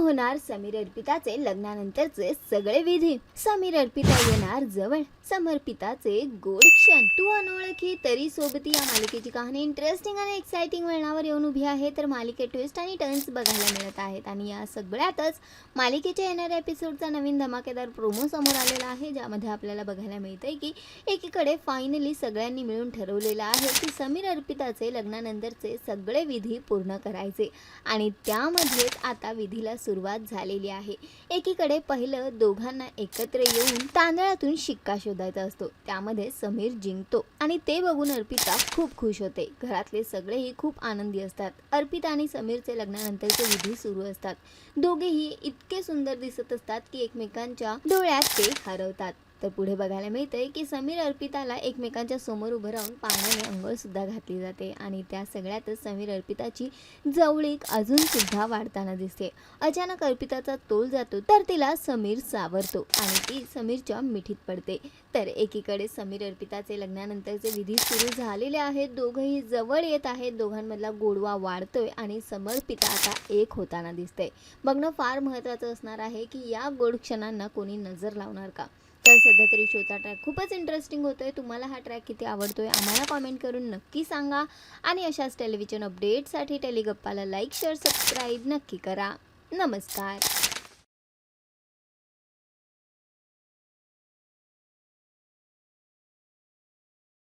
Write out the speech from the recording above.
होणार समीर अर्पिताचे लग्नानंतरचे सगळे विधी. समीर अर्पिता येणार जवळ, समर्पिताचे गोड क्षण. तू अनोळखी तरी सोबती या मालिकेची कहाणी इंटरेस्टिंग आणि एक्साइटिंग वळणावर येऊन उभी आहे. तर मालिकेत ट्विस्ट आणि टर्न्स बघायला मिळत आहेत आणि या सगळ्यातच मालिकेच्या येणाऱ्या एपिसोडचा नवीन धमाकेदार प्रोमो समोर आलेला आहे, ज्यामध्ये आपल्याला बघायला मिळतंय की एकीकडे फायनली सगळ्यांनी मिळून ठरवलेलं आहे की समीर अर्पिताचे लग्नानंतरचे सगळे विधी पूर्ण करायचे आणि त्यामध्येच आता विधीला सुरुवात झालेली आहे. एकीकडे पहिलं दोघांना एकत्र येऊन तांदळातून शिक्का शोधायचा असतो, त्यामध्ये समीर जिंकतो आणि ते बघून अर्पिता खूप खुश होते. घरातले सगळेही खूप आनंदी असतात. अर्पिता आणि समीरचे लग्नानंतरचे विधी सुरू असतात. दोघेही इतके सुंदर दिसत असतात की एकमेकांच्या डोळ्यात ते हरवतात. तर पुढे बघायला मिळतंय की समीर अर्पिताला एकमेकांच्या समोर उभं राहून पाण्याने अंघोळ सुद्धा घातली जाते आणि त्या सगळ्यातच समीर अर्पिताची जवळीक अजून सुद्धा वाढताना दिसते. अचानक अर्पिताचा तोल जातो तर तिला समीर सावरतो आणि ती समीरच्या मिठीत पडते. तर एकीकडे समीर अर्पिताचे लग्नानंतरचे विधी सुरू झालेले आहेत. दोघंही जवळ येत आहेत. दोघांमधला गोडवा वाढतोय आणि समर्पिता आता एक होताना दिसते. बघणं फार महत्त्वाचं असणार आहे की या गोड क्षणांना कोणी नजर लावणार का. तर सध्या तरी शोचा ट्रॅक खूपच इंटरेस्टिंग होतोय. तुम्हाला हा ट्रॅक किती आवडतोय आम्हाला कॉमेंट करून नक्की सांगा आणि अशाच टेलिव्हिजन अपडेटसाठी टेलिगप्पाला लाईक शेअर सबस्क्राईब नक्की करा. नमस्कार.